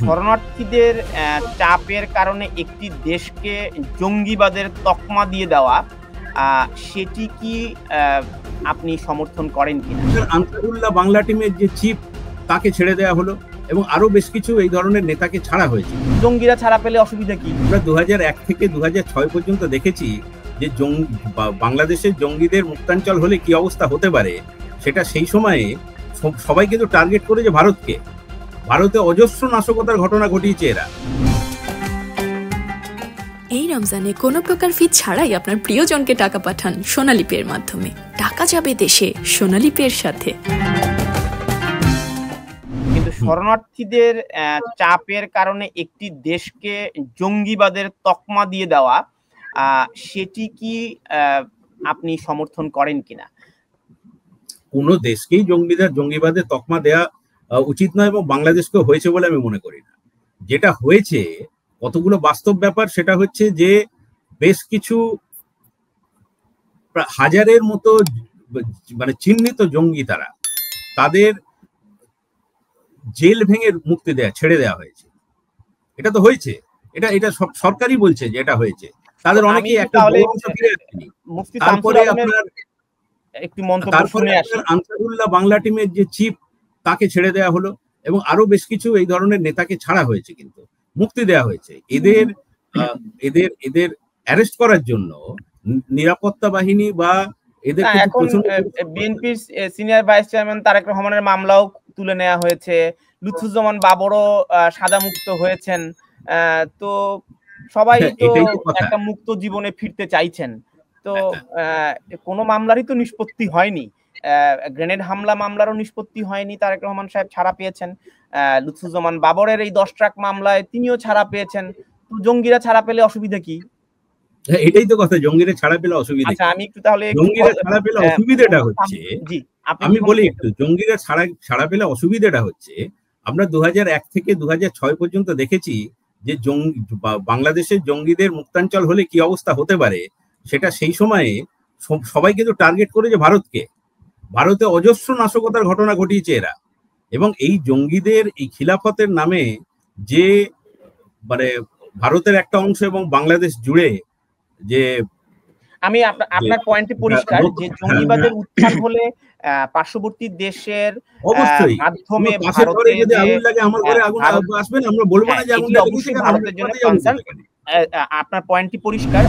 শরণার্থীদের চাপের কারণে একটি দেশকে জঙ্গিবাদের তকমা দিয়ে দেওয়া, সেটি কি আপনি সমর্থন করেন কিনা? আনসারুল্লাহ বাংলা টিমের যে চিফ তাকে ছেড়ে দেওয়া হলো এবং আরো বেশ কিছু এই ধরনের নেতাকে ছাড়া হয়েছে। জঙ্গিরা ছাড়া পেলে অসুবিধা কি? আমরা 2001 থেকে 2006 পর্যন্ত দেখেছি যে বাংলাদেশের জঙ্গিদের মুক্তাঞ্চল হলে কি অবস্থা হতে পারে, সেটা সেই সময়ে সবাই কিন্তু টার্গেট করেছে ভারতকে। ভারতে অজস্র নাশকতার ঘটনা ঘটিয়েছে এরা। এই রমজানে কোনো প্রকার ফি ছাড়াই আপনার প্রিয়জনকে টাকা পাঠান সোনালী পের মাধ্যমে। টাকা যাবে দেশে সোনালী পের সাথে। কিন্তু শরণার্থীদের চাপের কারণে একটি দেশকে জঙ্গিবাদের তকমা দিয়ে দেওয়া, সেটি কি আপনি সমর্থন করেন কিনা? কোনো দেশকেই জঙ্গিবাদের তকমা দেওয়া উচিত নয় এবং বাংলাদেশকেও হয়েছে বলে আমি মনে করি না। যেটা হয়েছে কতগুলো বাস্তব ব্যাপার, সেটা হচ্ছে যে বেশ কিছু হাজারের মতো মানে চিহ্নিত জঙ্গি তাদের জেল ভেঙে মুক্তি ছেড়ে দেওয়া হয়েছে। এটা তো হয়েছে, এটা সরকারই বলছে যে এটা হয়েছে। তাদের অনেকেই একটা ফিরে আসেনি। তারপরে আনসারুল্লাহ বাংলা টিমের যে চিফ তাকে ছেড়ে দেওয়া হলো এবং আরো বেশ কিছু এই ধরনের নেতাকে ছাড়া হয়েছে, কিন্তু মুক্তি দেওয়া হয়েছে। এদের অ্যারেস্ট করার জন্য নিরাপত্তা বাহিনী বা এদের বিএনপির সিনিয়র ভাইস চেয়ারম্যান তারেক রহমানের মামলাও তুলে নেওয়া হয়েছে। লুৎফুজ্জামান বাবরও সাদা মুক্ত হয়েছেন। তো সবাই তো একটা মুক্ত জীবনে ফিরতে চাইছেন। তো কোনো মামলারই তো নিষ্পত্তি হয়নি। গ্রেনেড হামলা মামলারও নিষ্পত্তি হয়নি, তারেক রহমান সাহেব ছাড়া পেয়েছেন। লুৎফুজ্জামান বাবরের এই 10 ট্রাক মামলায় তিনিও ছাড়া পেয়েছেন। জঙ্গিরা ছাড়া পেলে অসুবিধা কি? এটাই তো কথা, জঙ্গিরা ছাড়া পেলে অসুবিধা। আচ্ছা, আমি একটু তাহলে জঙ্গিরা ছাড়া পেলে অসুবিধাটা হচ্ছে, আমি বলি একটু, জঙ্গিরা ছাড়া পেলে অসুবিধাটা হচ্ছে আমরা 2001 থেকে 2006 পর্যন্ত দেখেছি যে বাংলাদেশের জঙ্গিদের মুক্তাঞ্চল হলে কি অবস্থা হতে পারে, সেটা সেই সময়ে সবাই কিন্তু টার্গেট করেছে ভারতকে। ভারতে অজস্র নাশকতার ঘটনা ঘটিয়েছে এরা এবং এই জঙ্গিদের এই খিলাফতের নামে যে মানে ভারতের একটা অংশ এবং বাংলাদেশ জুড়ে যে আমি আপনার পয়েন্টটি পরিষ্কার যে জঙ্গিবাদের উত্থান হলে পার্শ্ববর্তী দেশের মাধ্যমে ভারতে যদি আগুন লাগে আমার ঘরে আগুন আসবে না, আমরা বলবো না যে আগুন অবশ্যই ভারতের জন্য কনসার্ন। আপনার পয়েন্টটি পরিষ্কার।